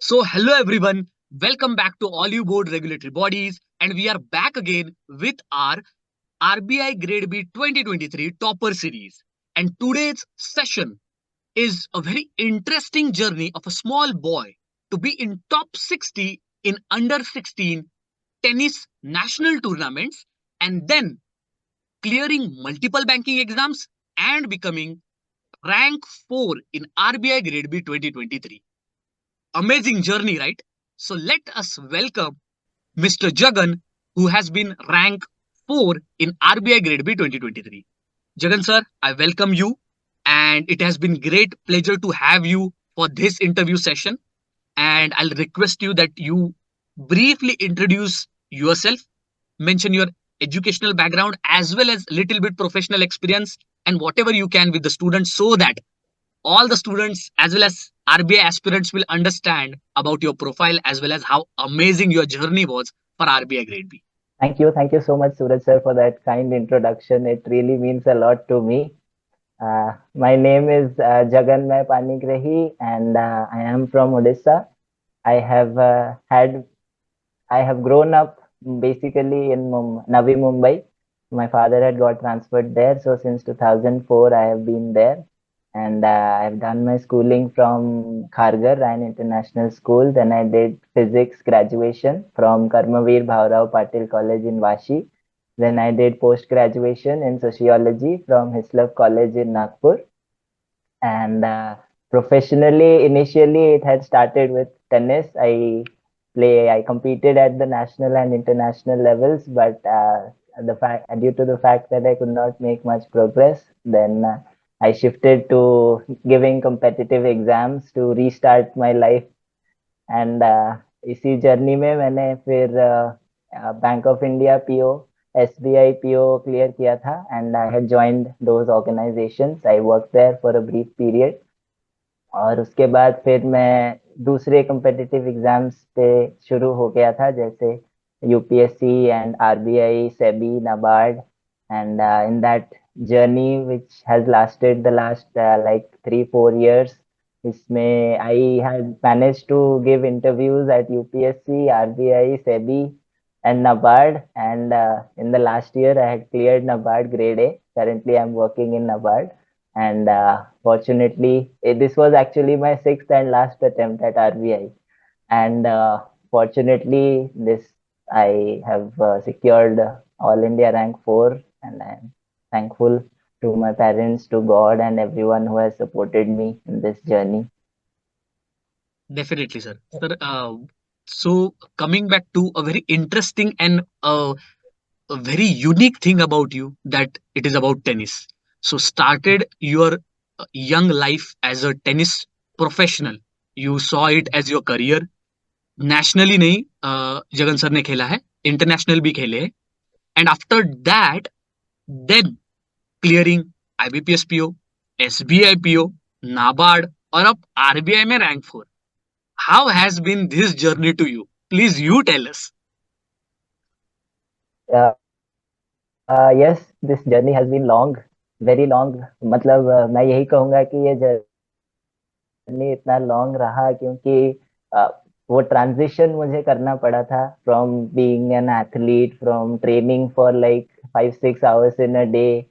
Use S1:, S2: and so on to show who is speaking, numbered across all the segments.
S1: Hello everyone, welcome back to Oliveboard regulatory bodies, and we are back again with our RBI Grade B 2023 Topper Series. And today's session is a very interesting journey of a small boy to be in top 60 in under 16 tennis national tournaments and then clearing multiple banking exams and becoming rank 4 in RBI Grade B 2023. Amazing journey, right? So let us welcome Mr. Jagan, who has been ranked 4 in RBI Grade B 2023. Jagan sir, I welcome you, and it has been great pleasure to have you for this interview session. And I'll request you that you briefly introduce yourself, mention your educational background as well as little bit professional experience and whatever you can with the students so that all the students as well as RBI aspirants will understand about your profile as well as how amazing your journey was for RBI Grade B.
S2: Thank you so much, Suraj sir, for that kind introduction. It really means a lot to me. My name is Jaganmaya Panigrahi, and I am from Odisha. I have I have grown up basically in Navi Mumbai. My father had got transferred there, so since 2004 I have been there, and I have done my schooling from Kharghar, an international school. Then I did physics graduation from Karmavir Bhaurao Patil College in Vashi. Then I did post graduation in sociology from Hislop College in Nagpur. And professionally, initially, it had started with tennis. I competed at the national and international levels, but due to the fact that I could not make much progress, then I shifted to giving competitive exams to restart my life. And इसी journey में मैंने फिर bank of India PO SBI PO clear किया था and I had joined those organizations. I worked there for a brief period. और उसके बाद फिर मैं दूसरे competitive exams पे शुरू हो गया था जैसे UPSC and RBI, SEBI, Nabard, and in that journey which has lasted the last like 3-4 years, इसमें I had managed to give interviews at UPSC, RBI, SEBI, and Nabard. And in the last year, I had cleared Nabard Grade A. Currently, I'm working in Nabard. And fortunately, this was actually my sixth and last attempt at RBI. And fortunately, this I have secured All India rank 4, and I'm thankful to my parents, to God, and everyone who has supported me in this journey.
S1: Definitely, sir. Sir, so coming back to a very interesting and a very unique thing about you that it is about tennis. So started your young life as a tennis professional. You saw it as your career. Nationally नहीं Jagan sir ने खेला है, international भी खेले हैं, and after that then clearing IBPS PO, SBI PO, NABARD और अब RBI में rank 4. How has been this journey to you? Please you tell us.
S2: Yes, this journey has been long, very long. मतलब मैं यही कहूँगा कि ये जर्नी इतना लॉन्ग रहा क्योंकि वो ट्रांजिशन मुझे करना पड़ा था from being an athlete, from training for like 5-6 hours in a day,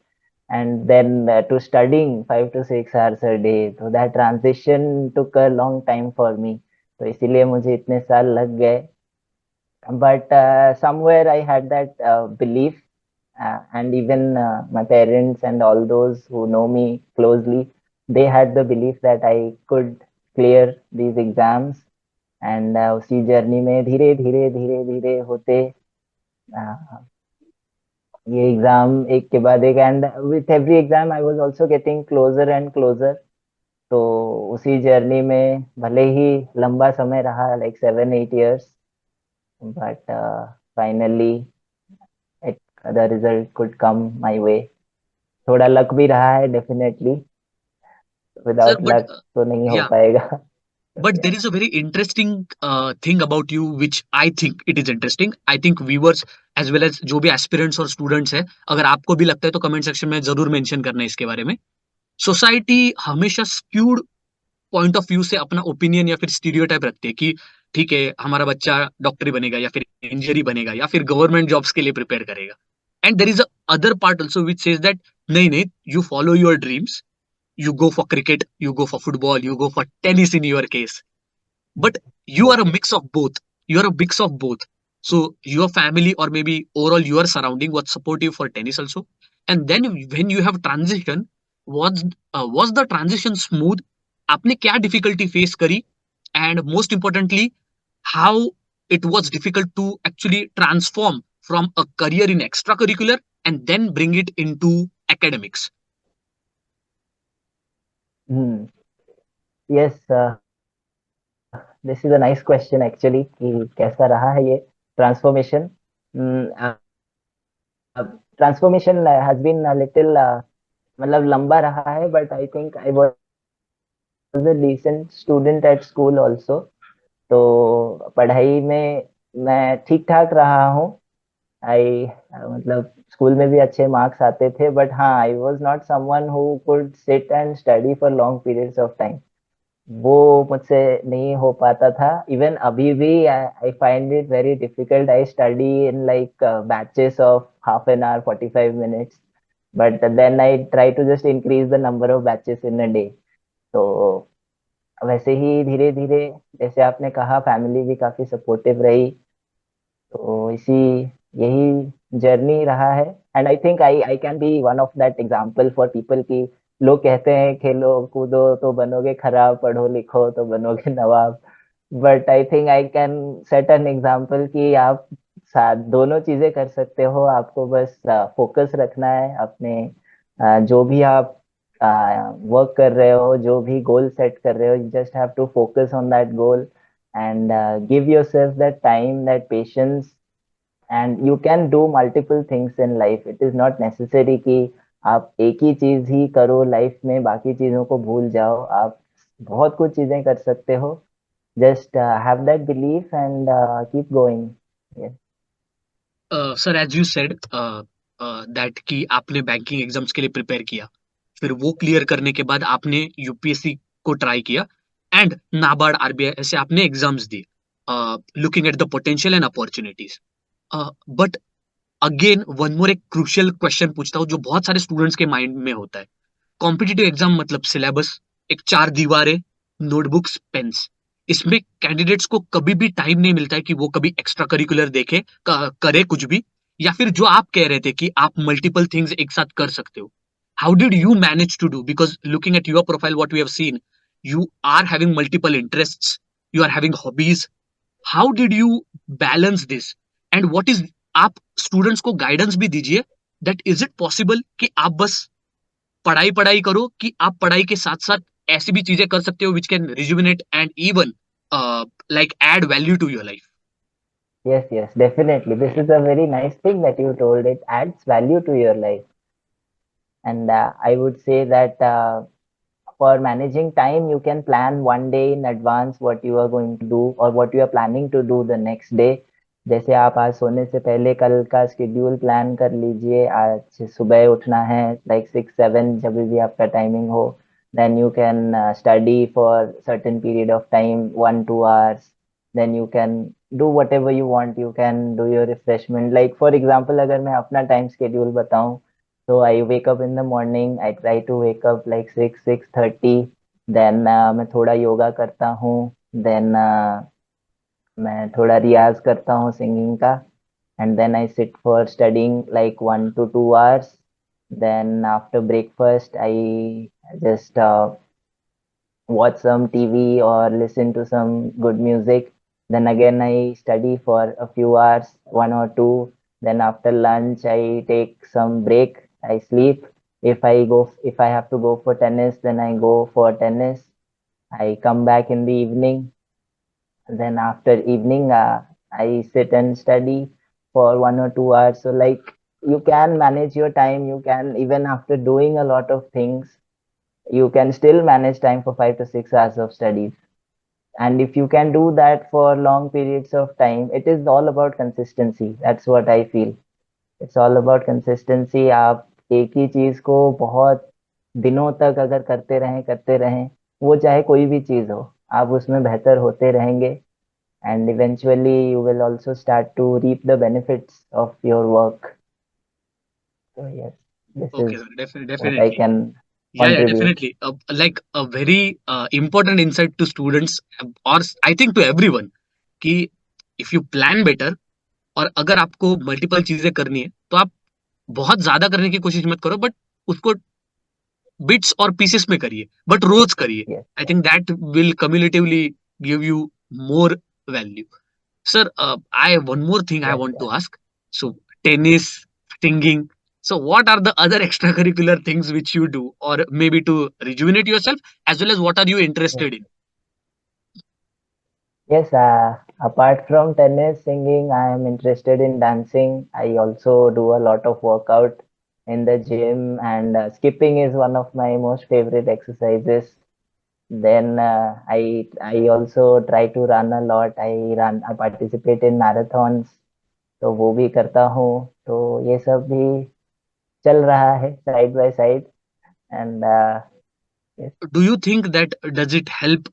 S2: and then to studying 5 to 6 hours a day. So that transition took a long time for me. तो इसीलिए मुझे इतने साल लग गए. But somewhere I had that belief, and even my parents and all those who know me closely, they had the belief that I could clear these exams. And उसी journey में धीरे धीरे धीरे धीरे होते ये एग्जाम एक के बाद एक, and with every exam I was also getting closer and closer. तो उसी जर्नी में भले ही लंबा समय रहा, like 7-8 years, but finally the result could come my way. थोड़ा लक भी रहा है डेफिनेटली, विदाउट लक तो नहीं हो पाएगा.
S1: But there is a very interesting thing about you which I think it is interesting. I think viewers as well as जो भी aspirants और students है, अगर आपको भी लगता है तो comment section में जरूर mention करना है इसके बारे में. सोसाइटी हमेशा skewed पॉइंट ऑफ व्यू से अपना ओपिनियन या फिर स्टीरियोटाइप रखते हैं कि ठीक है हमारा बच्चा डॉक्टरी बनेगा या फिर इंजीनियरिंग बनेगा या फिर गवर्नमेंट जॉब्स के लिए प्रिपेयर करेगा. And there is a other part also which says that नहीं नहीं, you follow your dreams, you go for cricket, you go for football, you go for tennis in your case. But you
S2: Yes.
S1: are a mix of both. You are a mix of both. So your family or maybe overall your surrounding was supportive for tennis also. And then when you have transition, was the transition smooth? आपने क्या difficulty face करी? And most importantly, how it was difficult to actually transform from a career in extracurricular and then bring it into academics.
S2: Hmm. Yes, this is a nice question actually कि कैसा रहा है ये transformation. Transformation has been a little मतलब लंबा रहा है, but I think I was a decent student at school also. तो पढ़ाई में मैं ठीक ठाक रहा हूँ. आई मतलब स्कूल में भी अच्छे मार्क्स आते थे, बट हाँ, I was not someone who could sit and study for long periods of time. वो मुझसे नहीं हो पाता था. इवन अभी भी I find it very difficult. I study in like batches of half an hour, 45 minutes, but then I try to just increase the number of batches in a day. तो वैसे ही धीरे धीरे, जैसे आपने कहा, फैमिली भी काफी सपोर्टिव रही. तो इसी यही जर्नी रहा है. And I think I I can be one of that example for people की लोग कहते हैं खेलो कूदो तो बनोगे खराब, पढ़ो लिखो तो बनोगे नवाब. But I think I can set an example कि आप साथ दोनों चीजें कर सकते हो. आपको बस फोकस रखना है अपने जो भी आप वर्क कर रहे हो, जो भी गोल सेट कर रहे हो. You just have to focus on that goal and give yourself that time, that patience, and you can do multiple things in life. It is not necessary कि आप एक ही चीज ही करो लाइफ में, बाकी चीजों को भूल जाओ. आप बहुत कुछ चीजें कर सकते हो. Just have that belief and keep going.
S1: Sir as you said that कि आपने बैंकिंग एग्जाम्स के लिए प्रिपेयर किया, फिर वो क्लियर करने के बाद आपने यूपीएससी को ट्राई किया एंड नाबार्ड आरबीआई ऐसे आपने एग्जाम्स दिए, looking at the potential and opportunities. But again one more एक क्रूशियल क्वेश्चन पूछता हूँ जो बहुत सारे स्टूडेंट्स के माइंड में होता है. कॉम्पिटिटिव एग्जाम मतलब सिलेबस, एक चार दीवारें, नोटबुक्स, पेन्स. इसमें कैंडिडेट्स को कभी भी टाइम नहीं मिलता है कि वो कभी एक्स्ट्रा करिकुलर देखे, करे कुछ भी, या फिर जो आप कह रहे थे कि आप मल्टीपल थिंग्स एक साथ कर सकते हो. How did you manage to do? Because looking at your profile what we have seen, you are having multiple interests, you are having hobbies. How did you balance this? And what is, आप students को guidance भी दीजिए that is it possible कि आप बस पढ़ाई पढ़ाई करो, कि आप पढ़ाई के साथ साथ ऐसी भी चीजें कर सकते हो which can rejuvenate and even like add value to your life.
S2: Yes, yes, definitely. This is a very nice thing that you told. It adds value to your life. And I would say that for managing time, you can plan one day in advance what you are going to do or what you are planning to do the next day. जैसे आप आज सोने से पहले कल का schedule plan कर लीजिए. आज सुबह उठना है लाइक 6-7, जब भी आपका टाइमिंग हो. Then you can study for certain period of time, 1-2 hours. Then you can do whatever you want. You can do your refreshment. Like for example, अगर मैं अपना टाइम स्केड्यूल बताऊं, so I wake up in the morning. I try to wake up like 6-6:30. Then मैं थोड़ा योगा करता हूँ. Then मैं थोड़ा रियाज करता हूँ सिंगिंग का. And then I sit for studying like 1 to 2 hours. Then after breakfast, I just watch some TV or listen to some good music. Then again, I study for a few hours, 1 or 2. Then after lunch, I take some break. I sleep. If I have to go for tennis, then I go for tennis. I come back in the evening. Then after evening, I sit and study for 1 or 2 hours. So like you can manage your time. You can, even after doing a lot of things, you can still manage time for 5 to 6 hours of studies. And if you can do that for long periods of time, it is all about consistency. That's what I feel. It's all about consistency. आप एक ही चीज को बहुत दिनों तक अगर करते रहें वो चाहे कोई भी चीज हो, आप उसमें बेहतर होते रहेंगे, and eventually you will also start to reap the benefits of your work. So yes, this
S1: Okay,
S2: is
S1: sir,
S2: what I
S1: definitely.
S2: can
S1: Yeah,
S2: contribute.
S1: definitely. Like a very important insight to students, or I think to everyone, कि if you plan better, और अगर आपको multiple चीजें करनी है तो आप बहुत ज्यादा करने की कोशिश मत करो, बट उसको बिट्स और पीसेस में करिए, बट रोज करिए.
S2: Yes,
S1: I think that will cumulatively give you more value. Sir, I one more thing I
S2: yes,
S1: want to
S2: yes.
S1: ask. So, tennis, singing. So, what are the other extracurricular things which you do, or maybe to rejuvenate yourself, as well as what are you
S2: Yes,
S1: interested in?
S2: yes. Apart from tennis, singing, I am interested in dancing. I also do a lot of workout in the gym, and skipping is one of my most favorite exercises. Then I also try to run a lot. I participate in marathons. तो वो भी करता हूँ. तो ये सब भी चल रहा है side by side. And
S1: Do you think that does it help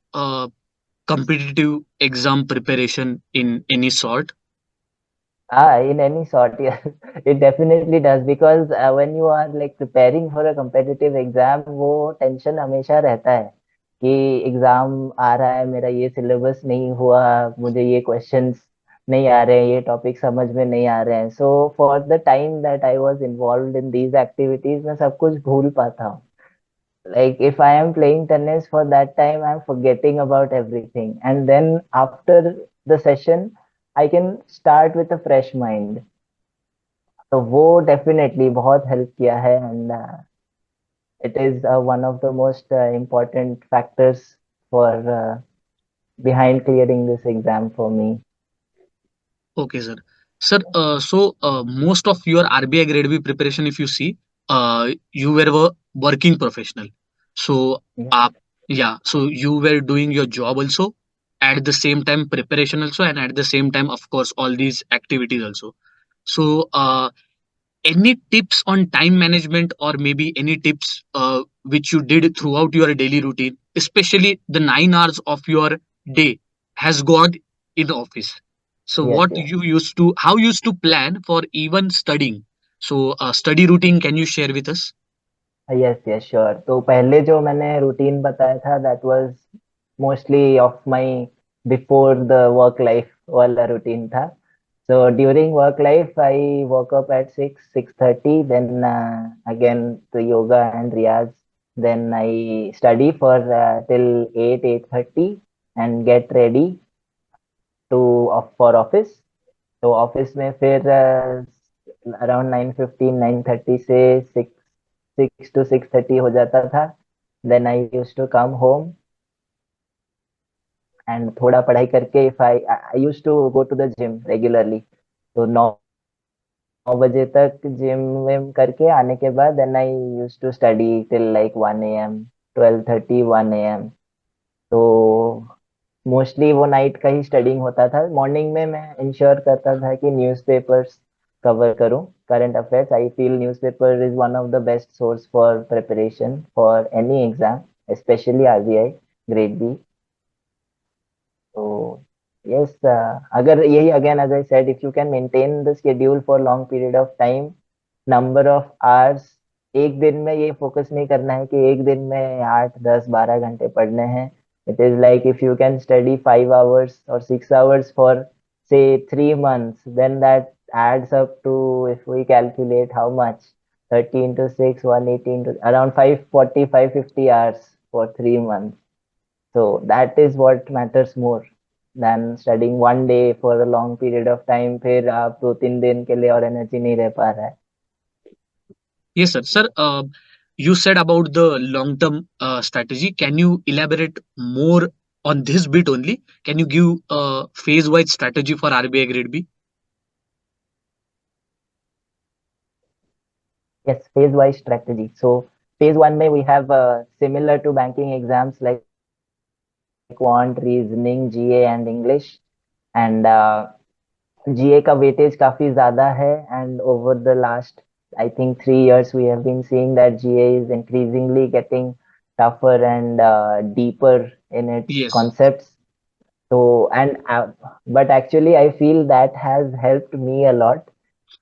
S1: competitive exam preparation in any sort?
S2: in any sort, yes, it definitely does, because when you are like preparing for a competitive exam, वो tension हमेशा रहता है कि exam आ रहा है, मेरा ये syllabus नहीं हुआ, मुझे ये क्वेश्चंस नहीं आ रहे हैं, ये टॉपिक समझ में नहीं आ रहे हैं. So for the time that I was involved in these activities, मैं सब कुछ भूल पाता हूँ. Like if I am playing tennis for that time, I'm forgetting about everything. And then after the session, I can start with a fresh mind. So वो definitely बहुत help किया है, and it is one of the most important factors for behind clearing this exam for me.
S1: Okay, sir. Sir, so most of your RBI Grade B preparation, if you see, you were a working professional. So,
S2: Yeah.
S1: uh, yeah, so you were doing your job also, at the same time preparation also, and at the same time, of course, all these activities also. So, any tips on time management, or maybe any tips which you did throughout your daily routine, especially the 9 hours of your day has gone in office? So
S2: Yes,
S1: what
S2: yes.
S1: you used to, how you used to plan for even studying? So study routine, can you share with us?
S2: Yes yes sure. तो पहले जो मैंने routine बताया था, that was mostly of my before the work life वाला routine था. So during work life I woke up at 6:30, then again to yoga and riyaz, then I study for till 8:30 and get ready to for office. तो office में फिर around 9:15 9:30 से 6 to 6:30 हो जाता था. Then I use to come home and थोड़ा पढ़ाई करके, if I I use to go to the gym regularly. तो 9 बजे तक जिम विम करके आने के बाद, then I use to study till like 1 a.m., 12:30 1 a.m. तो मोस्टली वो नाइट का ही स्टडिंग होता था. मॉर्निंग में मैं इंश्योर करता था कि न्यूज़पेपर्स कवर करूं, current affairs. I feel newspaper is one of the best source for preparation for any exam, specially RBI grade B. So yes, अगर यही again as I said, if you can maintain the schedule for long period of time, number of hours, एक दिन में ये focus नहीं करना है कि एक दिन में 8 10 12 घंटे पढ़ने हैं. It is like if you can study 5 hours or 6 hours for say 3 months, then that adds up to, if we calculate how much, 30 into 6 180 into around 540 550 hours for 3 months. So that is what matters more than studying one day for a long period of time. फिर आप 2 3 दिन के लिए और energy नहीं रह पा रहा है.
S1: Yes, sir. Sir, you said about the long term strategy. Can you elaborate more on this bit only? Can you give a phase wise strategy for RBI Grade B?
S2: Yes, phase wise strategy. So phase one में we have similar to banking exams like quant, reasoning, GA and English. And GA का weightage काफी ज्यादा है, and over the last I think 3 years we have been seeing that GA is increasingly getting tougher and deeper in its
S1: Yes.
S2: concepts. So, but actually, I feel that has helped me a lot.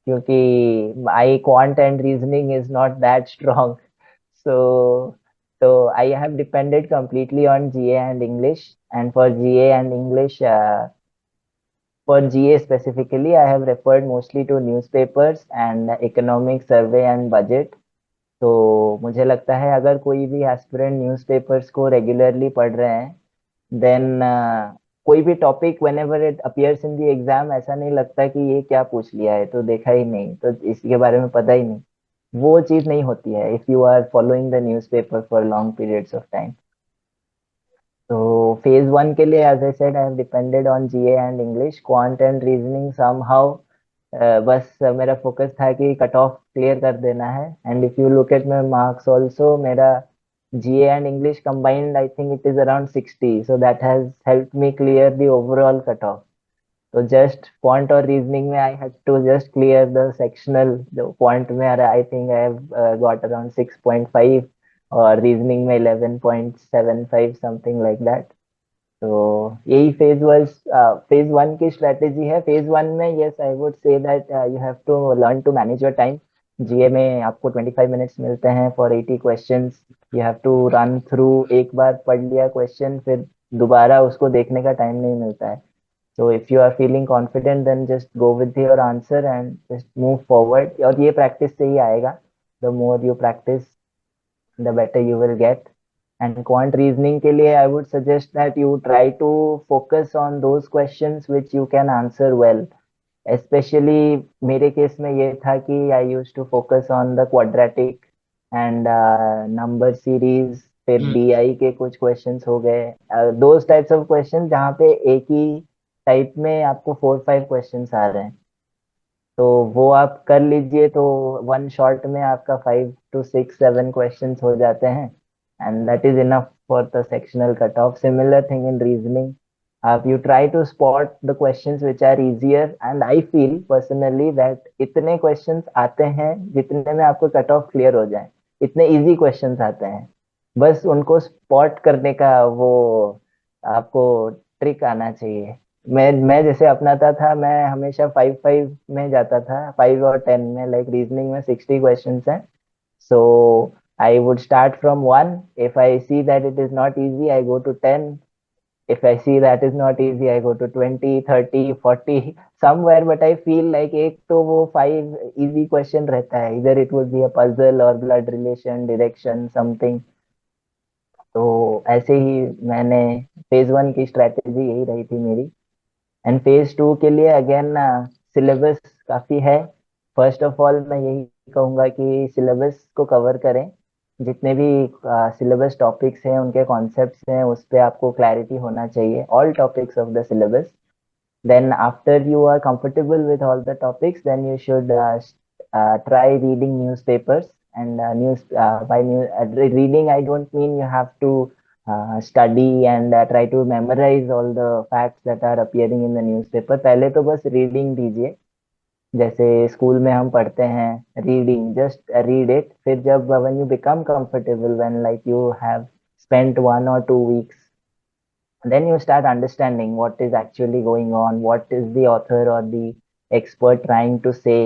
S2: क्योंकि my quant and reasoning is not that strong. So, so I have depended completely on GA and English. And for GA and English, for GA specifically, I have referred mostly to newspapers and economic survey and budget. तो मुझे लगता है अगर कोई भी aspirant newspapers को regularly पढ़ रहे हैं देन कोई भी topic when ever it appears in the exam ऐसा नहीं लगता कि ये क्या पूछ लिया है तो देखा ही नहीं तो इसके बारे में पता ही नहीं वो चीज़ नहीं होती है if you are following the newspaper for long periods of time तो फेज वन के लिए as I said I have depended on GA and English quant and reasoning somehow बस मेरा फोकस था कि कट ऑफ क्लियर कर देना है and if you look at my marks also मेरा GA and English combined, I think it is around 60. So that has helped me clear the overall cutoff. So just quant or reasoning, I had to just clear the sectional. The quant, I think I have got around 6.5, or reasoning, 11.75, something like that. तो यही phase one की strategy है phase one में yes I would say that you have to learn to manage your time GA में आपको 25 minutes मिलते हैं for 80 questions you have to run through एक बार पढ़ लिया क्वेश्चन फिर दोबारा उसको देखने का टाइम नहीं मिलता है so if you are feeling confident then just go with your answer and just move forward और ये प्रैक्टिस से ही आएगा the more you practice the better you will get and quant reasoning के लिए I would suggest that you try to focus on those questions which you can answer well. Especially मेरे case में ये था कि I used to focus on the quadratic and number series फिर
S1: Hmm.
S2: DI के कुछ questions हो गए those types of questions जहाँ पे एक ही टाइप में आपको 4-5 क्वेश्चंस आ रहे हैं तो वो आप कर लीजिए तो वन शॉट में आपका 5 to 6 7 क्वेश्चंस हो जाते हैं and that is enough for the sectional cut off similar thing in reasoning आप you try to spot the questions which are easier and I feel personally that इतने questions आते हैं जितने में आपको कट ऑफ क्लियर हो जाए इतने इजी क्वेश्चंस आते हैं बस उनको स्पॉट करने का वो आपको ट्रिक आना चाहिए मैं जैसे अपनाता था मैं हमेशा 5-5 में जाता था 5 और 10 में लाइक रीजनिंग में 60 क्वेश्चंस हैं so I would start from 1 if I see that it is not easy I go to 10 if I see that is not easy, I go to 20, 30, 40 somewhere. But I feel like एक तो वो 5 easy question रहता है. Either it would be a puzzle or blood relation, direction, something. तो ऐसे ही मैंने phase one की strategy यही रही थी मेरी एंड फेज टू के लिए अगेन सिलेबस काफ़ी है फर्स्ट ऑफ ऑल मैं यही कहूँगा कि सिलेबस को कवर करें जितने भी सिलेबस टॉपिक्स हैं उनके कॉन्सेप्ट्स हैं उस पर आपको क्लैरिटी होना चाहिए all topics of the syllabus then after you are comfortable with all the topics then you should try reading newspapers and by reading I don't mean you have to study and try to memorize all the facts that are appearing in the newspaper पहले तो बस reading दीजिए जैसे school में हम पढ़ते हैं reading just read it फिर जब when you become comfortable when like you have spent 1 or 2 weeks then you start understanding what is actually going on what is the author or the expert trying to say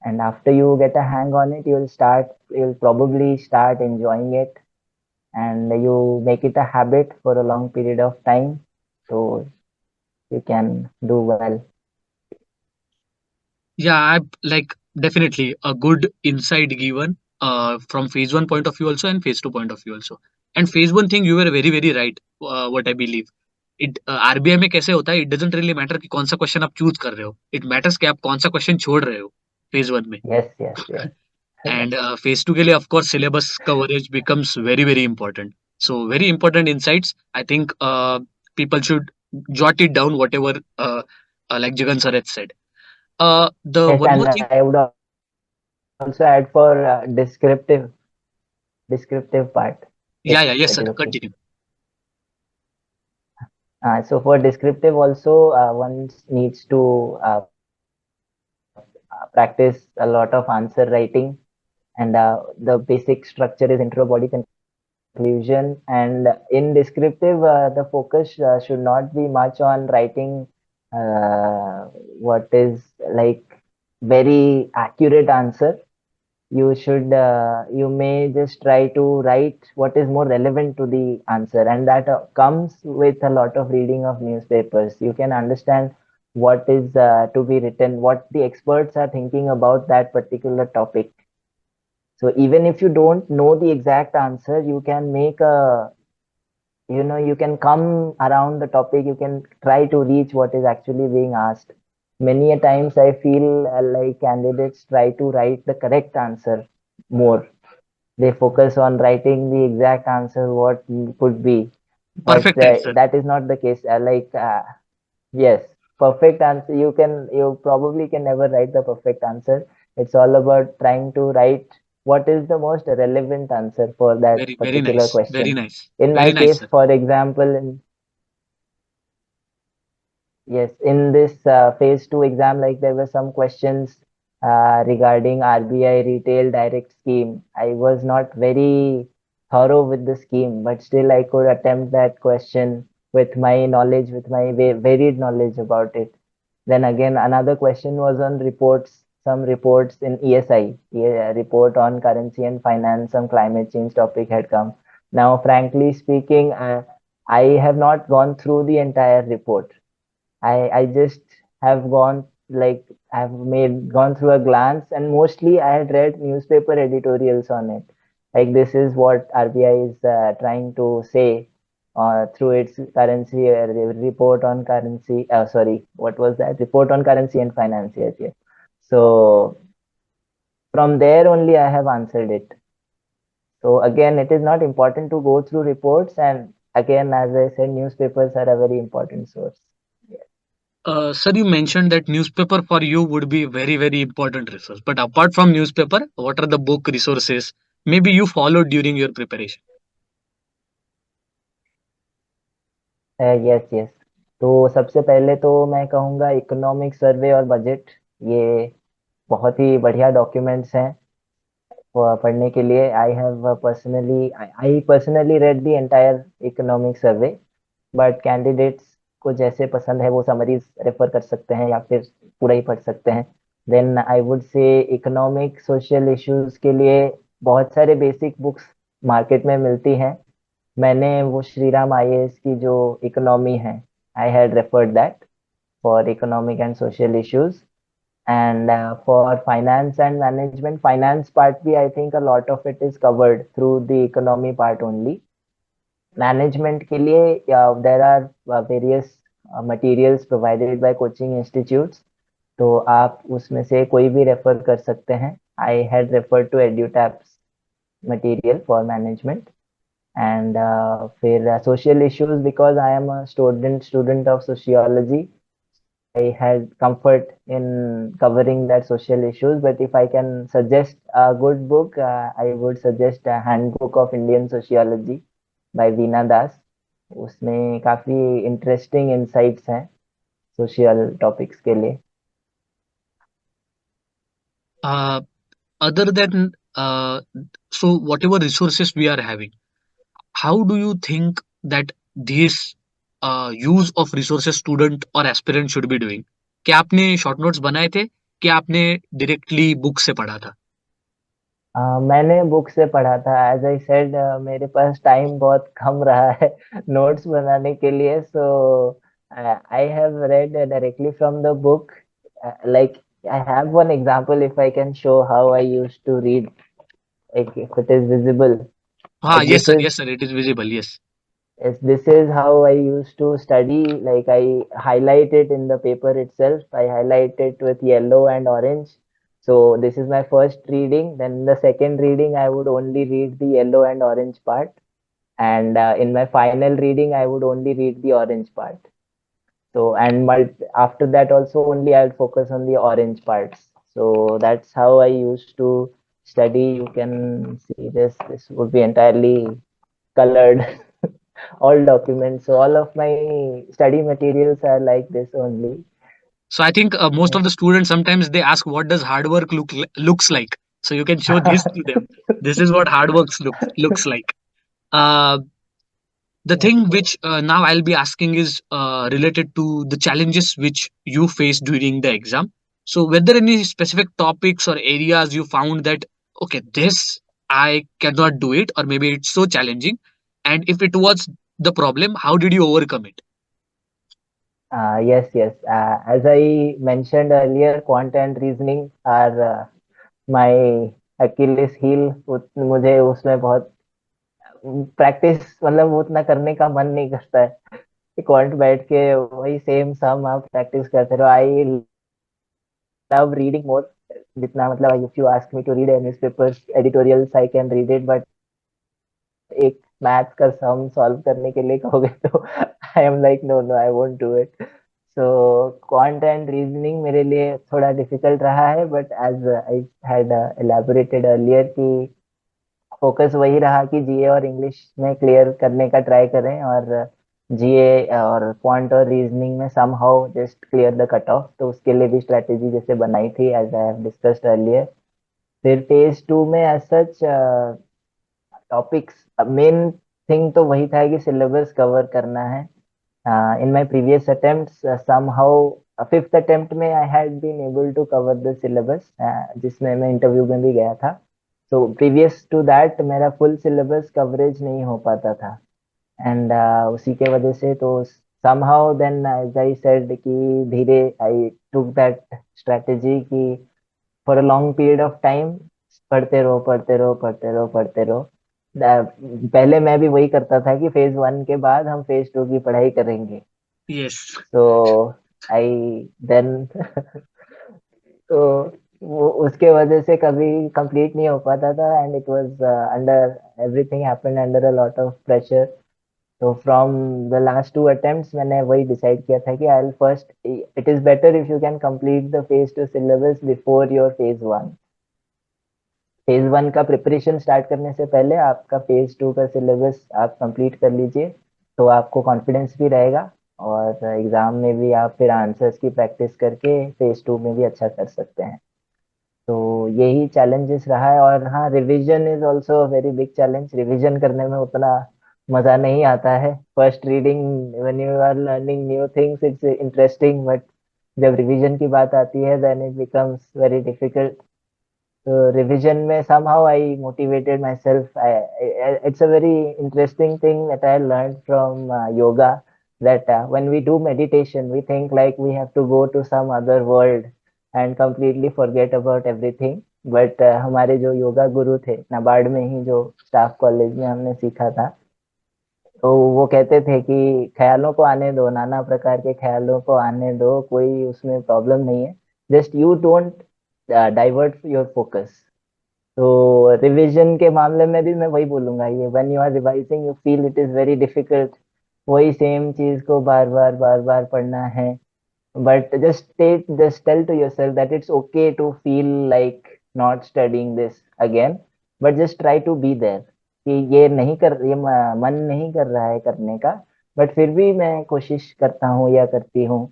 S2: and after you get a hang on it you'll probably start enjoying it and you make it a habit for a long period of time so you can do well.
S1: Yeah, I like definitely a good insight given from phase one point of view also and phase two point of view also. And phase one thing you were very very right. What I believe. It RBI में कैसे होता है it doesn't really matter कि कौन सा question आप choose कर रहे हो इट मैटर्स कि आप कौन सा क्वेश्चन छोड़ रहे हो फेज वन में
S2: Yes, yes, yes.
S1: And phase two के लिए of course syllabus coverage becomes very very important so very important insights I think people should jot it down whatever like Jagan sir had said. The
S2: Yes,
S1: one
S2: and
S1: more thing.
S2: I would also add for descriptive part if
S1: Yeah, yes,
S2: it
S1: sir.
S2: is okay.
S1: Continue.
S2: So for descriptive also one needs to practice a lot of answer writing and the basic structure is intro body conclusion conclusion. And in descriptive, the focus should not be much on writing what is like very accurate answer. You may just try to write what is more relevant to the answer, and that comes with a lot of reading of newspapers. You can understand what is to be written, what the experts are thinking about that particular topic. So even if you don't know the exact answer, you can make a, you can come around the topic, you can try to reach what is actually being asked. Many a times I feel like candidates try to write the correct answer more. They focus on writing the exact answer what could be, but
S1: Perfect answer.
S2: that is not the case. Yes, perfect answer. You probably can never write the perfect answer. It's all about trying to write what is the most relevant answer for that
S1: Very, very
S2: particular
S1: nice. Very
S2: question.
S1: nice.
S2: In my
S1: Very nice,
S2: case,
S1: sir.
S2: for example, yes, in this phase two exam, like there were some questions regarding RBI retail direct scheme. I was not very thorough with the scheme, but still I could attempt that question with my knowledge, with my varied knowledge about it. Then again, another question was on reports, some reports in ESI, report on currency and finance, some climate change topic had come. Now, frankly speaking, I have not gone through the entire report. I just have gone like I've made gone through a glance, and mostly I had read newspaper editorials on it. Like this is what RBI is trying to say through its currency report on currency. Sorry, what was that? Report on currency and finance. Yes, yes. So from there only I have answered it. So again, it is not important to go through reports, and again, as I said, newspapers are a very important source.
S1: Sir, you mentioned that newspaper for you would be very, very important resource. But apart from newspaper, what are the book resources maybe you followed during your preparation?
S2: Yes yes. तो सबसे पहले तो मैं कहूँगा economic survey और budget, ये बहुत ही बढ़िया डॉक्यूमेंट्स हैं पढ़ने के लिए। I personally read the entire economic survey, but candidates को जैसे पसंद है वो समरीज रेफर कर सकते हैं या फिर पूरा ही पढ़ सकते हैं। Then I would say economic social issues के लिए बहुत सारे बेसिक बुक्स मार्केट में मिलती हैं। मैंने वो श्रीराम आईएएस की जो इकोनॉमी है, I had referred that for economic and social issues. and for finance and management, finance part bhi, I think a lot of it is covered through the economy part only. Management के लिए there are various materials provided by coaching institutes, तो आप उसमें से कोई भी refer कर सकते हैं। I had referred to EduTap's material for management. And फिर social issues, because I am a student of sociology, I had comfort in covering that social issues. But if I can suggest a good book, I would suggest a Handbook of Indian Sociology by Veena Das. उसमें काफी interesting insights हैं social topics के लिए।
S1: Uh, Other than so whatever resources we are having, how do you think that this use of resources student or aspirant should be doing? क्या आपने short notes बनाए थे कि आपने डायरेक्टली बुक से पढ़ा था?
S2: मैंने बुक से पढ़ा था। एज आई सेड, मेरे पास टाइम बहुत कम रहा है नोट्स बनाने के लिए, so I have read directly from the book. Like I have one example, if I can show how I used to read, like if it is visible,
S1: हाँ,
S2: like
S1: yes sir, yes sir, it is visible, yes.
S2: this is how I used to study. Like I highlight it in the paper itself. I highlight it with yellow and orange. So this is my first reading. Then the second reading, I would only read the yellow and orange part. And in my final reading, I would only read the orange part. So, and after that also only I would focus on the orange parts. So that's how I used to study. You can see this. This would be entirely colored all documents. So all of my study materials are like this only.
S1: So I think most of the students sometimes they ask what does hard work looks like. So you can show this to them. This is what hard work looks like. Uh, the
S2: Yes,
S1: thing
S2: yes.
S1: which now I'll be asking is related to the challenges which you faced during the exam. So, were there any specific topics or areas you found that, okay, this I cannot do it, or maybe it's so challenging? And if it was the problem, how did you overcome it?
S2: Yes, yes. As I mentioned earlier, quant and reasoning are my Achilles heel. मुझे उसमें बहुत practice मतलब वो उतना करने का मन नहीं करता है। क्वांट बैठ के वही सेम सम आप प्रैक्टिस करते रहो। I love reading more. जितना मतलब if you ask me to read newspapers editorials I can read it, but एक मैथ्स का सम सॉल्व करने के लिए कहोगे तो I am like no no I won't do it. So quant and reasoning मेरे लिए थोड़ा डिफिकल्ट रहा है, but as I had elaborated earlier कि फोकस वही रहा कि जीए और इंग्लिश में क्लियर करने का ट्राई करें, और जीए और क्वांट और रीजनिंग में somehow just clear the cut off. तो उसके लिए भी स्ट्रेटेजी जैसे बनाई थी as I have discussed earlier. फिर फेज टू में as such topics, main thing तो वही था कि सिलेबस कवर करना है। In my previous attempts somehow fifth attempt में I had been able to cover the syllabus, जिसमें मैं इंटरव्यू में भी गया था। तो प्रीवियस टू दैट मेरा फुल सिलेबस कवरेज नहीं हो पाता था, एंड उसी के वजह से तो somehow then as I said कि धीरे I took that strategy कि for a long period of time पढ़ते रहो पढ़ते रहो पढ़ते रहो पढ़ते रहो। पहले मैं भी वही करता था कि फेज वन के बाद हम फेज टू की पढ़ाई करेंगे।
S1: Yes.
S2: तो आई देन तो वो उसके वजह से कभी कंप्लीट नहीं हो पाता था, and it was under everything happened under a lot of pressure. तो from the last two attempts मैंने वही डिसाइड किया था कि I will first, it is better if you can complete the phase two syllabus before your phase one. Phase one का preparation start करने से पहले आपका फेज टू का सिलेबस आप कंप्लीट कर लीजिए, तो आपको कॉन्फिडेंस भी रहेगा, और एग्जाम में भी आप फिर आंसर्स की प्रैक्टिस करके फेज टू में भी अच्छा कर सकते हैं। तो यही चैलेंजेस रहा है। और हाँ, revision is also very big challenge. Revision करने में उतना मजा नहीं आता है। First reading when you are learning new things it's interesting, but जब रिवीजन की बात आती है then it becomes very difficult. so revision में somehow I motivated myself. It's a very interesting thing that I learned from yoga, that when we do meditation, we think like we have to go to some other world and completely forget about everything. But हमारे जो योगा गुरु थे नाबार्ड में ही, जो staff college में हमने सीखा था, तो वो कहते थे कि ख्यालों को आने दो, नाना प्रकार के ख्यालों को आने दो, कोई उसमें प्रॉब्लम नहीं है, just you don't divert your focus. तो रिवीजन के मामले में भी मैं वही बोलूंगा, ये when you are revising you feel it is very difficult, वही सेम चीज को बार बार पढ़ना है। But just tell to yourself that it's okay to feel like not studying this again, but just try to be there कि ये मन नहीं कर रहा है करने का, बट फिर भी मैं कोशिश करता हूँ या करती हूँ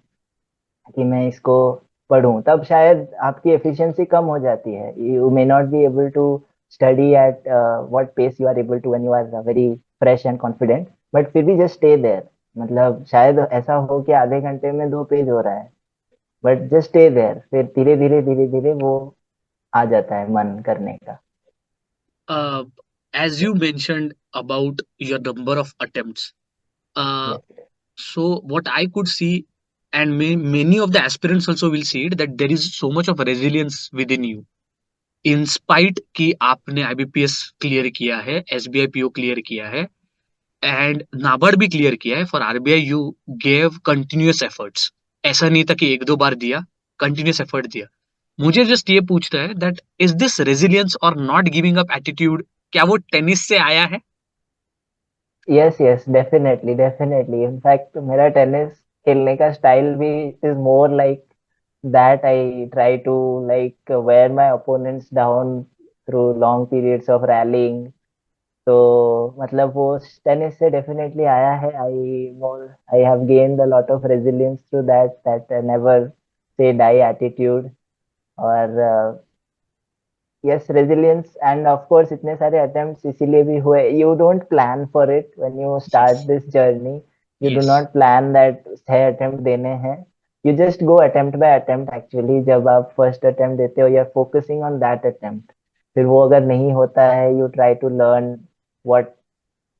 S2: कि मैं इसको पढूं। तब शायद आपकी एफिशिएंसी कम हो जाती है। You may not be able to study at what pace you are able to when you are very fresh and confident, but फिर भी जस्ट स्टे देयर। मतलब शायद ऐसा हो कि आधे घंटे में 2 पेज हो रहा है, बट जस्ट स्टे देयर, फिर धीरे धीरे वो आ जाता है मन करने का।
S1: Uh, as you mentioned about your number of attempts, uh,
S2: yes
S1: so what I could see, and many of the aspirants also will see it, that there is so much of resilience within you. In spite कि आपने IBPS clear किया है, SBI PO clear किया है, and NABARD भी clear किया है, for RBI you gave continuous efforts. ऐसा नहीं था कि एक दो बार दिया, कंटिन्यूअस एफर्ट दिया। मुझे जस्ट ये पूछता है दैट इज दिस रेजिलियंस और नॉट गिविंग अप एटीट्यूड, क्या वो टेनिस से आया है?
S2: Yes yes, definitely definitely. In fact मेरा टेनिस खेलने का स्टाइल भी is more like that I try to like wear my opponents down through long periods of rallying. तो मतलब वो टेनिस से डेफिनेटली आया है। I have gained a lot of resilience through that never say die attitude। और yes, resilience, and of course इतने सारे attempts इसीलिए भी हुए. You don't plan for it when you start
S1: Yes.
S2: this journey. You do
S1: Yes.
S2: not plan that 6 attempt देने हैं. You just go attempt by attempt actually. जब आप first attempt देते हो, you're focusing on that attempt. फिर वो अगर नहीं होता है, you try to learn what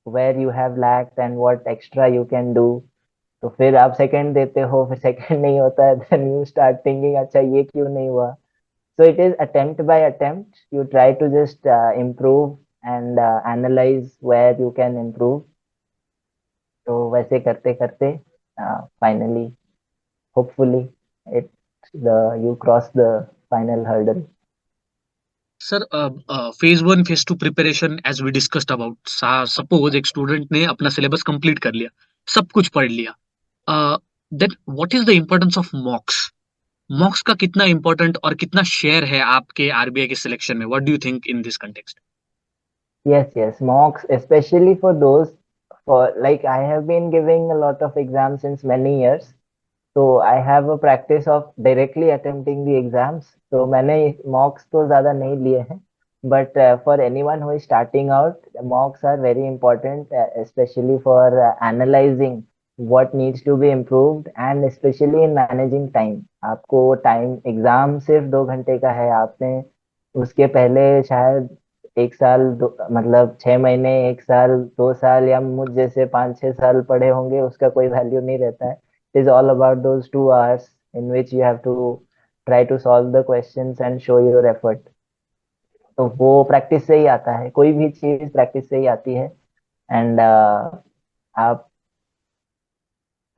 S2: where you have lacked and what extra you can do. तो फिर आप सेकंड देते हो, फिर सेकंड नहीं होता है, then you start thinking अच्छा ये क्यों नहीं हुआ. So it is attempt by attempt. You try to just improve and analyze where you can improve. तो वैसे करते करते finally, hopefully, it you cross the final hurdle.
S1: Sir phase one phase two preparation as we discussed about, suppose एक student ने अपना syllabus complete कर लिया, सब कुछ पढ़ लिया, then what is the importance of mocks? Mocks का कितना इंपॉर्टेंट और कितना शेयर है आपके आरबीआई के सिलेक्शन में? What do you think in this context?
S2: Yes, yes, mocks, especially for those, for like I have been giving a lot of exams since many years. So I have a practice of directly attempting the exams. So मैंने mocks तो ज़्यादा नहीं लिए हैं. But for anyone who is starting out, mocks are very important, especially for analyzing what needs to be improved and especially in managing time. आपको time exam सिर्फ 2 घंटे का है. आपने उसके पहले शायद 1 साल, मतलब 6 महीने, 1 साल, 2 साल या मुझ जैसे 5-6 साल पढ़े होंगे, उसका कोई वैल्यू नहीं रहता है. It is all about those 2 hours in which you have to try to solve the questions and show your effort. तो वो प्रैक्टिस से ही आता है, कोई भी चीज प्रैक्टिस से ही आती है. एंड आप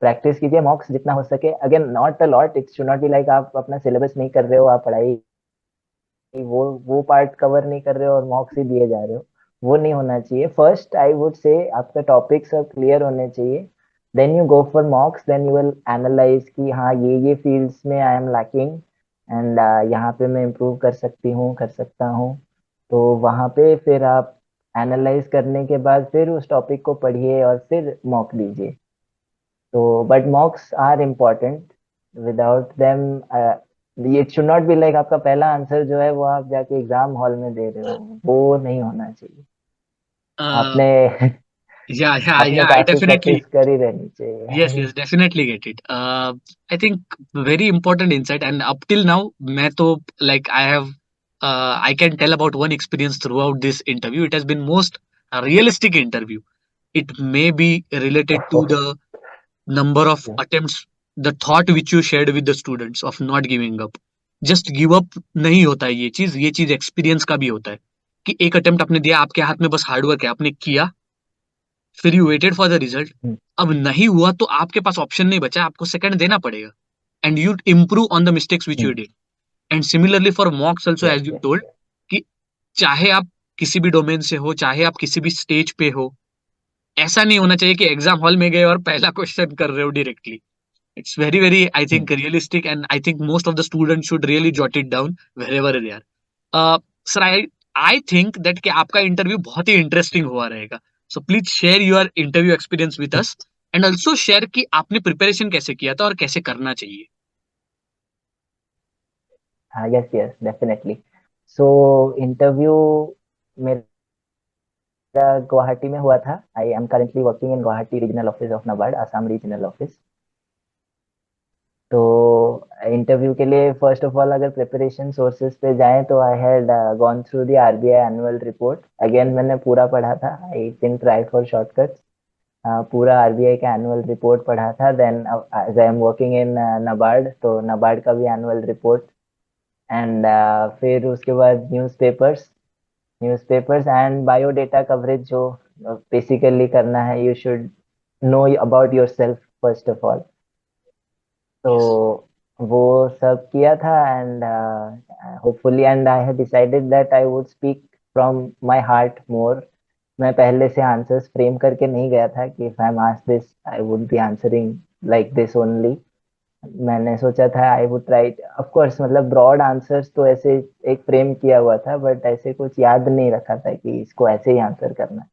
S2: प्रैक्टिस कीजिए मॉक्स जितना हो सके. Again not a lot, it should not be like आप अपना सिलेबस नहीं कर रहे हो, आप पढ़ाई वो पार्ट कवर नहीं कर रहे हो और मॉक्स ही दिए जा रहे हो. वो नहीं होना चाहिए. फर्स्ट आई वुड से आपका टॉपिक सब क्लियर होने चाहिए, then you go for mocks, then you will analyse कि हाँ ये फील्ड्स में आई एम लैकिंग एंड यहाँ पे मैं इम्प्रूव कर सकती हूँ, कर सकता हूँ. तो वहाँ पे फिर आप एनालाइज करने के बाद फिर उस टॉपिक को पढ़िए और फिर मॉक दीजिए. तो but mocks are important. Without them it should not be like आपका पहला आंसर जो है वो आप जाके एग्जाम हॉल में दे रहे हो. वो नहीं होना चाहिए. आपने
S1: या या
S2: आपने
S1: या आई
S2: काफी
S1: डेफिनेटली.
S2: प्रैक्टिस करी रहनी
S1: Yes,
S2: चाहिए.
S1: yes, definitely get it. I think very important insight. And up till now, मैं तो like I can tell about one experience throughout this interview. It has been most realistic interview. It may be related to the number of attempts, the thought which you shared with the students of not giving up. Just give up नहीं होता है ये चीज experience का भी होता है कि एक अटेम्प्ट आपने दिया, आपके हाथ में बस हार्डवर्क है, आपने किया, फिर you waited for the result. अब नहीं हुआ तो आपके पास ऑप्शन नहीं बचा, आपको सेकंड देना पड़ेगा. And you improve on the mistakes which you did. And similarly for mocks also
S2: yes
S1: as you
S2: yes
S1: told कि चाहे आप किसी भी डोमेन से हो, चाहे आप किसी भी स्टेज पे हो, ऐसा नहीं होना चाहिए कि एग्जाम हॉल में गए और पहला क्वेश्चन कर रहे हो directly. It's very, very, I think, realistic, and I think most of the students should really jot it down wherever they are. Sir, I think that कि आपका इंटरव्यू बहुत ही इंटरेस्टिंग हुआ रहेगा. So please share your interview experience with us and also share कि आपने preparation कैसे किया था और कैसे करना चाहिए.
S2: हाँ, yes yes, definitely. So interview मेरा गुवाहाटी में हुआ था. I am currently working in Guwahati regional office of NABARD, Assam regional office. तो इंटरव्यू के लिए फर्स्ट ऑफ ऑल अगर प्रिपरेशन सोर्सेज पे जाएं तो I had gone through the RBI annual report. Again मैंने पूरा पढ़ा था. I didn't try for shortcuts. पूरा आरबीआई का एनुअल रिपोर्ट पढ़ा था. Then as I am working in NABARD, तो नबार्ड का भी एनुअल रिपोर्ट. एंड फिर उसके बाद न्यूज़पेपर्स एंड बायोडेटा कवरेज जो बेसिकली करना है. You should know about yourself first of all. तो
S1: Yes.
S2: वो सब किया था. And hopefully and I had decided that I would speak from my heart more. मैं पहले से आंसर्स फ्रेम करके नहीं गया था कि if I am asked this I would be answering like this only. मैंने सोचा था I would try, of course मतलब ब्रॉड आंसर्स तो ऐसे एक फ्रेम किया हुआ था, बट ऐसे कुछ याद नहीं रखा था कि इसको ऐसे ही आंसर करना है.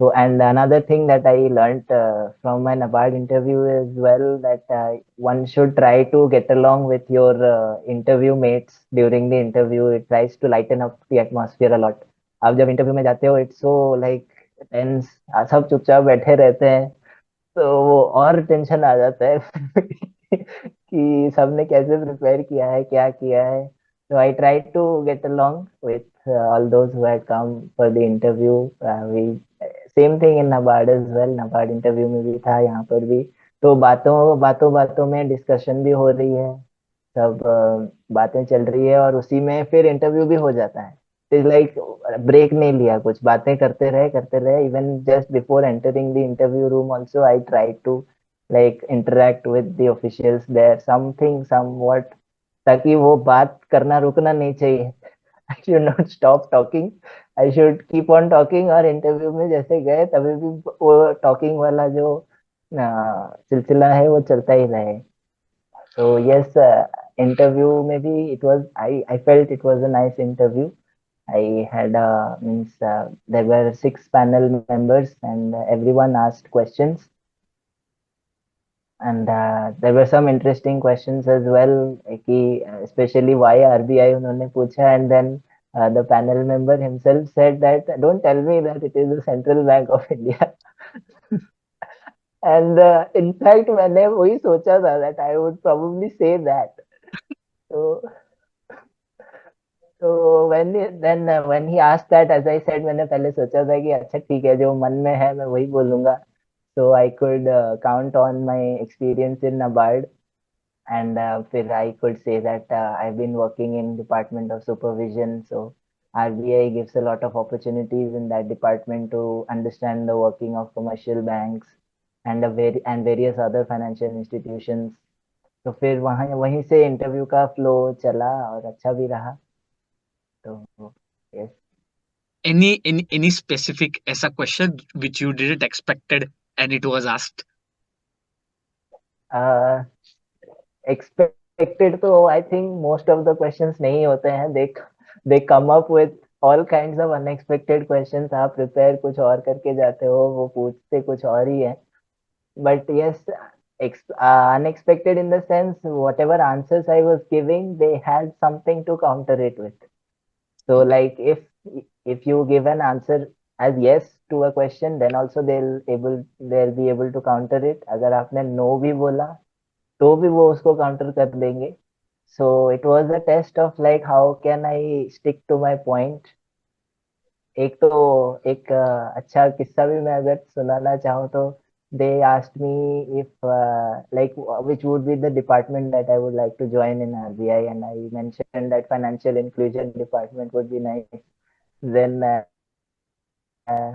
S2: So, and another thing that I learned from my Nabard interview as well, that one should try to get along with your interview mates during the interview. It tries to lighten up the atmosphere a lot. आप जब interview में जाते हो, it's so like tense, सब चुपचाप बैठे रहते हैं, तो वो और टेंशन आ जाता है कि सबने कैसे प्रिपेयर किया है, क्या किया है. So I tried to get along with all those who had come for the interview. We same thing in Nabard as well. Nabard interview में भी था, यहाँ पर भी. तो बातों बातों बातों में डिस्कशन भी हो रही है, सब बातें चल रही है, और उसी में फिर इंटरव्यू भी हो जाता है. इट्स लाइक ब्रेक नहीं लिया, कुछ बातें करते रहे. Even just before entering the interview room also I try to like interact with the officials there, something somewhat, ताकि वो बात करना रुकना नहीं चाहिए. I should not stop talking, I should keep on talking. और इंटरव्यू में जैसे गए तभी भी वो टॉकिंग वाला जो सिलसिला है वो चलता ही रहे. So yes, interview maybe it was. I felt it was a nice interview. I had means there were 6 panel members, and everyone asked questions, and there were some interesting questions as well. कि especially why RBI उन्होंने पूछा, and then the panel member himself said that don't tell me that it is the Central Bank of India. And in fact मैंने वही सोचा था that I would probably say that. So तो when he asked that, as I said, मैंने पहले सोचा था कि अच्छा ठीक है, जो मन में है मैं वही बोलूंगा. So I could count on my experience in Nabard, and फिर I could say that I've been working in Department of Supervision. So RBI gives a lot of opportunities in that department to understand the working of commercial banks and various other financial institutions. तो फिर वहाँ वहीं से interview का flow चला और अच्छा भी रहा. तो yes.
S1: Any specific ऐसा question which you didn't expected and it was asked?
S2: Expected तो I think most of the questions नहीं होते हैं. They come up with all kinds of unexpected questions. आप prepare कुछ और करके जाते हो, वो पूछते कुछ और ही है. But yes, unexpected in the sense whatever answers I was giving, they had something to counter it with. So like if you give an answer as yes to a question, then also they'll be able to counter it. अगर आपने no भी बोला तो भी वो उसको counter कर देंगे. So it was a test of like how can I stick to my point. एक तो एक अच्छा किस्सा भी मैं अगर सुनाना चाहूँ तो they asked me if like which would be the department that I would like to join in RBI, and I mentioned that financial inclusion department would be nice. Then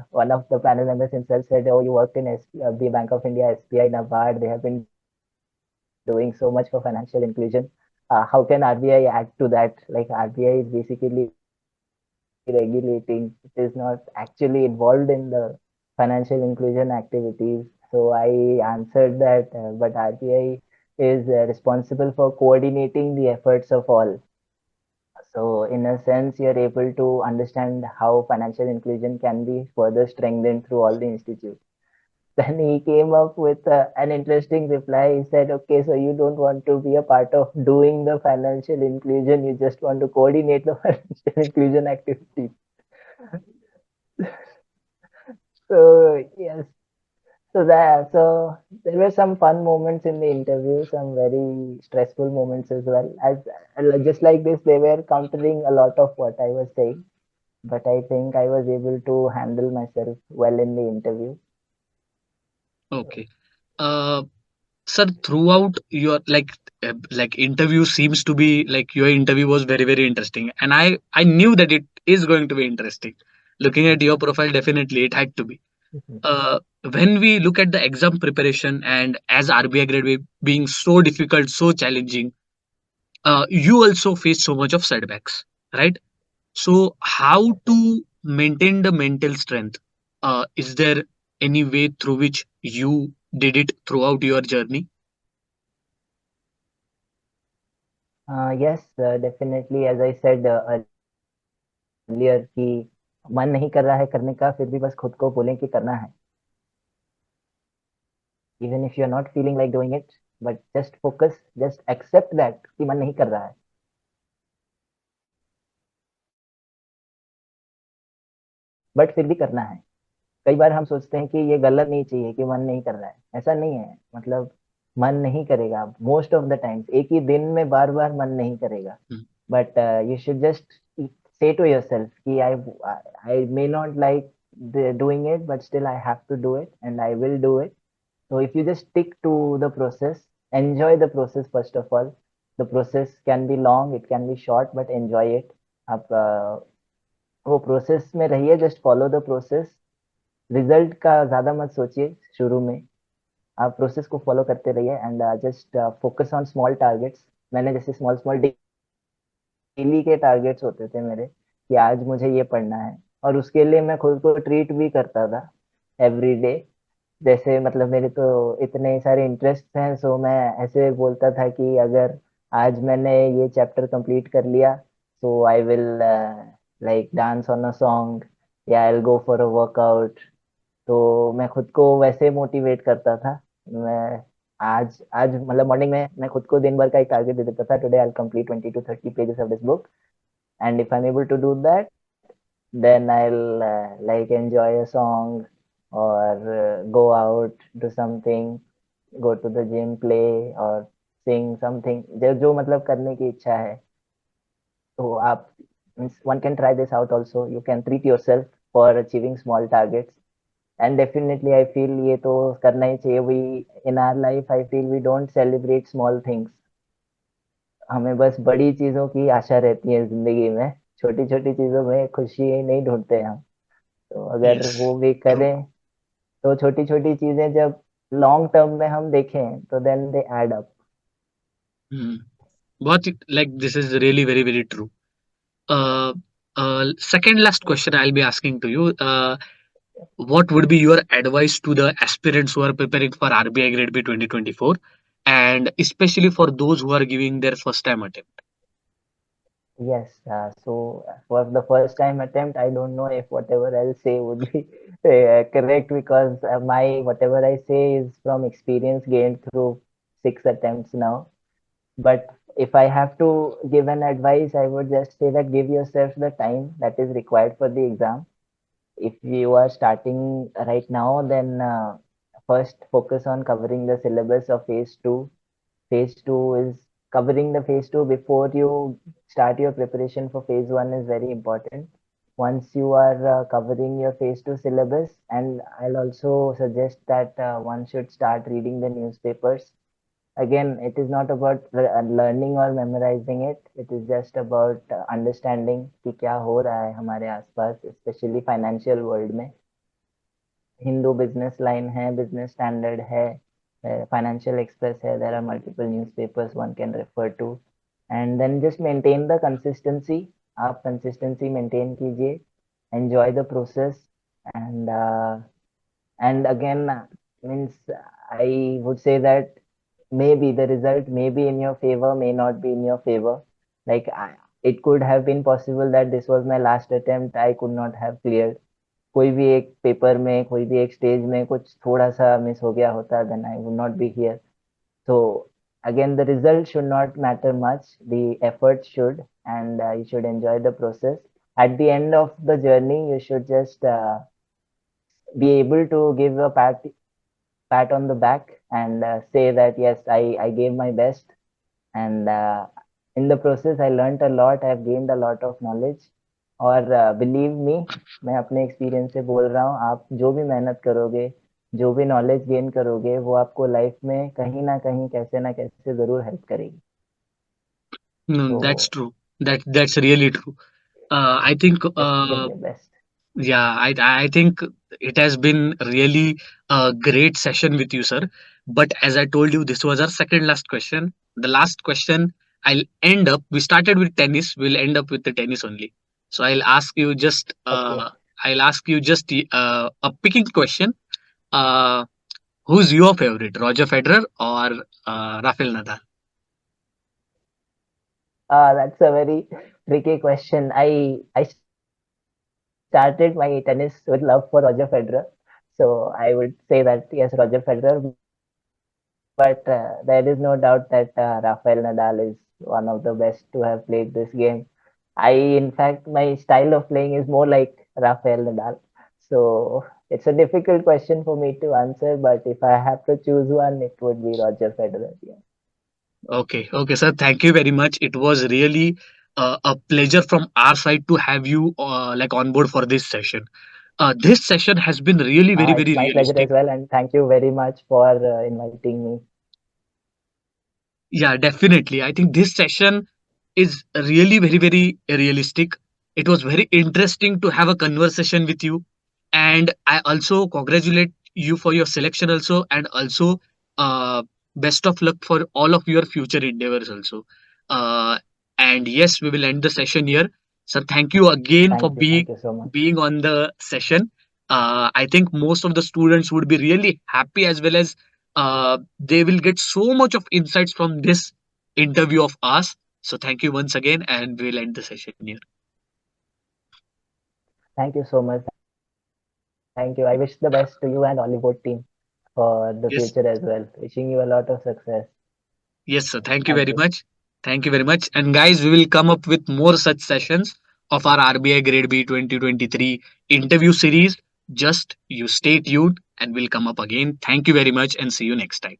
S2: one of the panel members himself said, "Oh, you worked in the Bank of India, SBI, Nabard. They have been doing so much for financial inclusion. How can RBI add to that? Like RBI is basically regulating. It is not actually involved in the financial inclusion activities." So I answered that, but RBI is responsible for coordinating the efforts of all. So in a sense, you're able to understand how financial inclusion can be further strengthened through all the institutes. Then he came up with an interesting reply. He said, okay, so you don't want to be a part of doing the financial inclusion, you just want to coordinate the financial inclusion activities. So yes, so there were some fun moments in the interview, some very stressful moments as well. As just like this, they were countering a lot of what I was saying, but I think I was able to handle myself well in the interview.
S1: Okay. Uh, Sir, throughout your like interview seems to be like your interview was very interesting, and I knew that it is going to be interesting. Looking at your profile, definitely it had to be. When we look at the exam preparation and as RBI grade B being so difficult, so challenging, you also face so much of setbacks, right? So, how to maintain the mental strength? Is there any way through which you did it throughout your journey?
S2: Yes, definitely. As I said earlier, कि मन नहीं कर रहा है करने का, फिर भी बस खुद को बोलें कि करना है, even if you are not feeling like doing it, but just focus, just accept that कि मन नहीं कर रहा है, बट फिर भी करना है। कई बार हम सोचते हैं कि ये गलत नहीं चाहिए कि मन नहीं कर रहा है, ऐसा नहीं है। मतलब मन नहीं करेगा मोस्ट ऑफ द टाइम्स, एक ही दिन में बार बार मन नहीं करेगा,
S1: Hmm.
S2: but you should just say to yourself कि I may not like doing it, but still I have to do it and I will do it. So if you just stick to the process, enjoy the process first of all. The process can be long, it can be short, but enjoy it. आप वो process में रहिए, just follow the process. Result का ज़्यादा मत सोचिए शुरू में, आप प्रोसेस को फॉलो करते रहिए and just focus on small targets. मैंने जैसे स्मॉल स्मॉल डेली के टारगेट्स होते थे मेरे कि आज मुझे ये पढ़ना है, और उसके लिए मैं खुद को ट्रीट भी करता था एवरी डे। जैसे मतलब मेरे तो इतने सारे इंटरेस्ट हैं, सो मैं ऐसे बोलता था कि अगर आज मैंने ये चैप्टर कंप्लीट कर लिया, so I will like dance on a song, या I will go for a workout. तो मैं खुद को वैसे मोटिवेट करता था। मैं आज आज मतलब मॉर्निंग में मैं खुद को दिन भर का एक टारगेट दे देता था, today I will complete 20 to 30 pages of this book, and if I'm able to do that, then I'll like enjoy a song, or go out, do something, go to the gym, play, or sing something, जो जो मतलब करने की इच्छा है। तो आप, one can try this out also, you can treat yourself for achieving small targets, and definitely I feel ये तो करना ही चाहिए। We in our life, I feel we don't celebrate small things, हमें बस बड़ी चीजों की आशा रहती है जिंदगी में, छोटी छोटी चीजों में खुशी नहीं ढूंढते हम। तो अगर
S1: Yes,
S2: वो भी
S1: true.
S2: करें, तो छोटी छोटी चीजें जब लॉन्ग टर्म में हम देखें तो then they add up.
S1: Hmm. But like this is really very true. Uh, Second last question I'll be asking to you. What would be your advice to the aspirants who are preparing for RBI Grade B 2024, and especially for those who are giving their first time attempt?
S2: Yes, so for the first time attempt, I don't know if whatever I'll say would be correct, because my whatever I say is from experience gained through 6 attempts now. But if I have to give an advice, I would just say that give yourself the time that is required for the exam. If you are starting right now, then first focus on covering the syllabus of phase 2. Phase 2 is covering the phase 2 before you start your preparation for phase 1 is very important. Once you are covering your phase 2 syllabus, and I'll also suggest that one should start reading the newspapers. Again, it is not about learning or memorizing it. It is just about understanding कि क्या हो रहा है हमारे आसपास, specially financial world में। Hindu business line है, business standard है, फाइनेंशियल एक्सप्रेस है, there are multiple newspapers one can refer to, and then just maintain the consistency. आप कंसिस्टेंसी मेंटेन कीजिए, enjoy the process, and and again means I would say that maybe the result may be in your favor, may not be in your favor. Like it could have been possible that this was my last attempt, I could not have cleared, कोई भी एक paper में, कोई भी एक stage में कुछ थोड़ा सा मिस हो गया होता, then I would not be here. So again, the result should not matter much, the effort should, and you should enjoy the process. At the end of the journey, you should just be able to give a pat on the back, and say that yes, I gave my best, and in the process I learned a lot, I have gained a lot of knowledge. और believe me, मैं अपने experience से बोल रहा हूँ, आप जो भी मेहनत करोगे, जो भी नॉलेज गेन करोगे, वो आपको लाइफ में कहीं ना कहीं, कैसे ना कैसे ज़रूर हेल्प करेगी।
S1: No,
S2: तो
S1: that's true. That's really true. I think
S2: just give your best.
S1: yeah, I think it has been really a great session with you, sir. But as I told you, this was our second last question. The last question I'll end up. We started with tennis. We'll end up with the tennis only. So
S2: okay,
S1: I'll ask you just a picking question. Uh, who's your favorite, Roger Federer or Rafael Nadal?
S2: that's a very tricky question. I started my tennis with love for Roger Federer. So I would say that yes, Roger Federer, but there is no doubt that Rafael Nadal is one of the best to have played this game. In fact, my style of playing is more like Rafael Nadal. So it's a difficult question for me to answer, but if I have to choose one, it would be Roger Federer. Yeah.
S1: Okay, okay, sir. Thank you very much. It was really a pleasure from our side to have you like on board for this session. This session has been really very,
S2: It's
S1: very
S2: my pleasure
S1: realistic.
S2: as well, and thank you very much for inviting me.
S1: Yeah, definitely. I think this session is really very, very realistic. It was very interesting to have a conversation with you. And I also congratulate you for your selection also, and also uh, best of luck for all of your future endeavors also. Uh, and yes, we will end the session here. So thank you again for
S2: Thank you so much.
S1: being on the session. I think most of the students would be really happy, as well as they will get so much of insights from this interview of us. So thank you once again, and we'll end the session here.
S2: Thank you so much. Thank you. I wish the best to you and Oliveboard team for the future as well.
S1: Yes,
S2: Wishing you a lot of success.
S1: yes, sir.
S2: Thank
S1: Thank
S2: you.
S1: you very much. Thank you very much. And guys, we will come up with more such sessions of our RBI Grade B 2023 interview series. Just you stay tuned, and we'll come up again. Thank you very much, and see you next time.